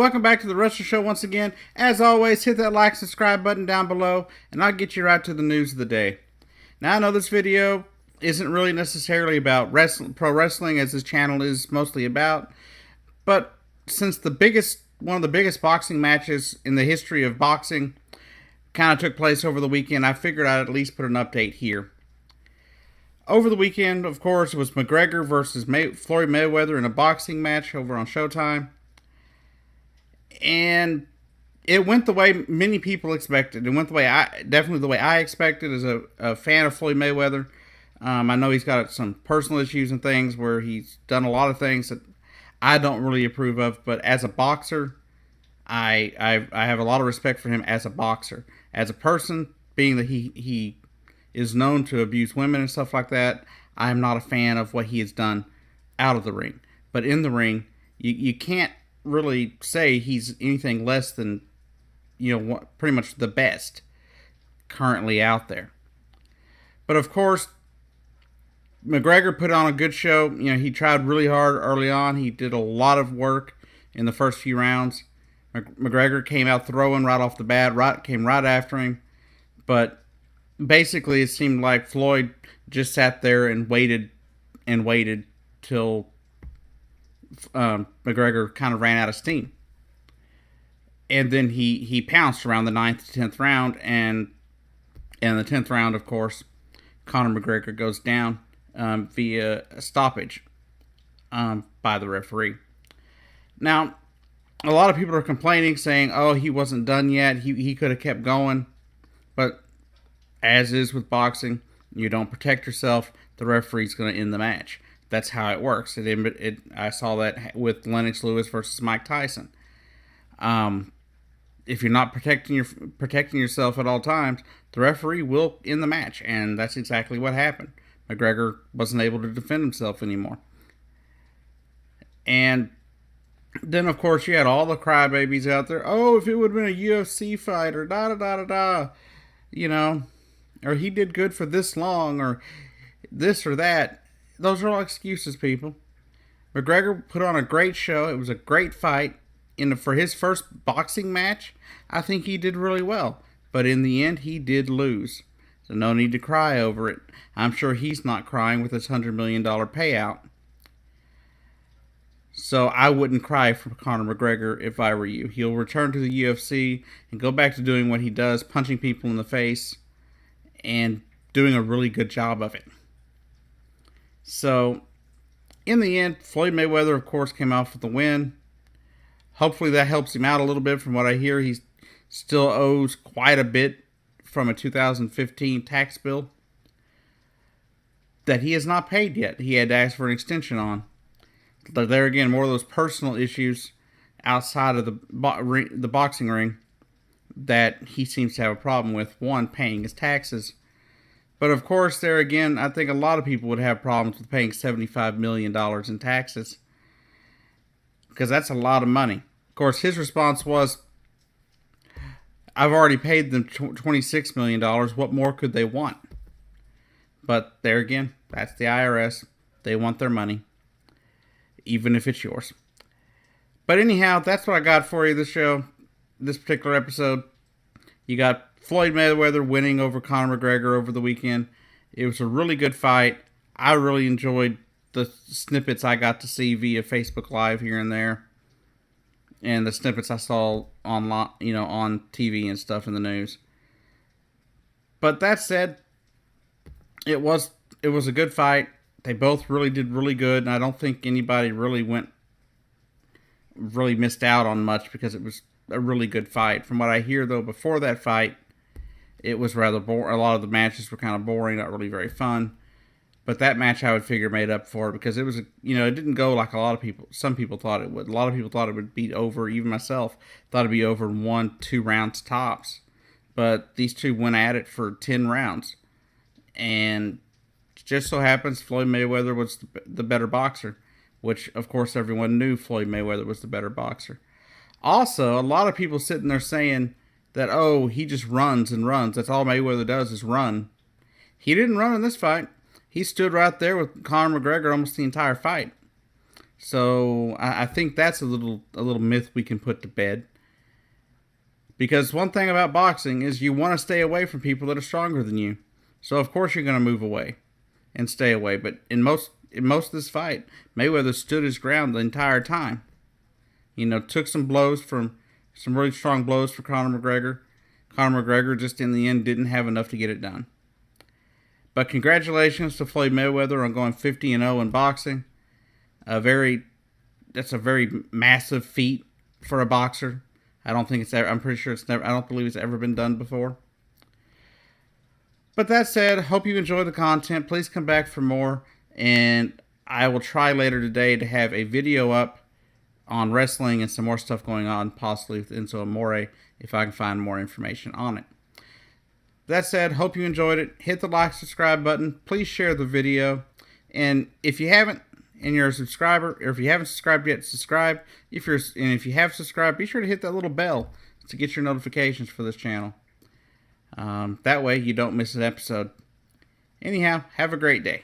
welcome back to the Wrestle Show once again. As always, hit that like, subscribe button down below, and I'll get you right to the news of the day. Now, I know this video isn't really necessarily about pro wrestling, as this channel is mostly about, but since one of the biggest boxing matches in the history of boxing kind of took place over the weekend, I figured I'd at least put an update here. Over the weekend, of course, it was Mcgregor versus Floyd Mayweather in a boxing match over on Showtime. And it went the way many people expected. It went definitely the way I expected as a fan of Floyd Mayweather. I know he's got some personal issues and things where he's done a lot of things that I don't really approve of. But as a boxer, I have a lot of respect for him as a boxer. As a person, being that he is known to abuse women and stuff like that, I'm not a fan of what he has done out of the ring. But in the ring, you can't really say he's anything less than, pretty much the best currently out there. But of course, McGregor put on a good show. He tried really hard early on. He did a lot of work in the first few rounds. McGregor came out throwing right off the bat, came right after him. But basically, it seemed like Floyd just sat there and waited till McGregor kind of ran out of steam. And then he pounced around the 9th to 10th round, and in the 10th round, of course, Conor McGregor goes down via a stoppage by the referee. Now, a lot of people are complaining, saying, oh, he wasn't done yet, he could have kept going. But as is with boxing, you don't protect yourself, the referee's going to end the match. That's how it works. I saw that with Lennox Lewis versus Mike Tyson. If you're not protecting yourself at all times, the referee will end the match, and that's exactly what happened. McGregor wasn't able to defend himself anymore. And then, of course, you had all the crybabies out there. Oh, if it would have been a UFC fight, or da-da-da-da-da, or he did good for this long, or this or that. Those are all excuses, people. McGregor put on a great show. It was a great fight. For his first boxing match, I think he did really well. But in the end, he did lose. So no need to cry over it. I'm sure he's not crying with his $100 million payout. So I wouldn't cry for Conor McGregor if I were you. He'll return to the UFC and go back to doing what he does, punching people in the face, and doing a really good job of it. So, in the end, Floyd Mayweather, of course, came off with the win. Hopefully that helps him out a little bit. From what I hear, he still owes quite a bit from a 2015 tax bill that he has not paid yet. He had to ask for an extension on. But there again, more of those personal issues outside of the boxing ring that he seems to have a problem with. One, paying his taxes. But of course, there again, I think a lot of people would have problems with paying $75 million in taxes, because that's a lot of money. Of course, his response was, I've already paid them $26 million. What more could they want? But there again, that's the IRS. They want their money, even if it's yours. But anyhow, that's what I got for you this particular episode. You got Floyd Mayweather winning over Conor McGregor over the weekend. It was a really good fight. I really enjoyed the snippets I got to see via Facebook Live here and there, and the snippets I saw on TV and stuff in the news. But that said, it was a good fight. They both really did really good, and I don't think anybody really missed out on much, because it was a really good fight. From what I hear, though, before that fight, it was rather boring. A lot of the matches were kind of boring, not really very fun. But that match, I would figure, made up for it, because it was, it didn't go like some people thought it would. A lot of people thought it would be over. Even myself thought it'd be over in 1-2 rounds tops. But these two went at it for 10 rounds. And just so happens Floyd Mayweather was the better boxer, which, of course, everyone knew Floyd Mayweather was the better boxer. Also, a lot of people sitting there saying that, oh, he just runs and runs. That's all Mayweather does is run. He didn't run in this fight. He stood right there with Conor McGregor almost the entire fight. So I think that's a little myth we can put to bed. Because one thing about boxing is you want to stay away from people that are stronger than you. So of course you're going to move away and stay away. But in most of this fight, Mayweather stood his ground the entire time. Took some really strong blows for Conor McGregor. Conor McGregor just in the end didn't have enough to get it done. But congratulations to Floyd Mayweather on going 50-0 in boxing. That's a very massive feat for a boxer. I'm pretty sure I don't believe it's ever been done before. But that said, hope you enjoy the content. Please come back for more. And I will try later today to have a video up on wrestling and some more stuff going on, possibly with Enzo Amore, if I can find more information on it. That said, hope you enjoyed it. Hit the like, subscribe button. Please share the video. And if you haven't, and you're a subscriber, or if you haven't subscribed yet, subscribe. If you have subscribed, be sure to hit that little bell to get your notifications for this channel. That way you don't miss an episode. Anyhow, have a great day.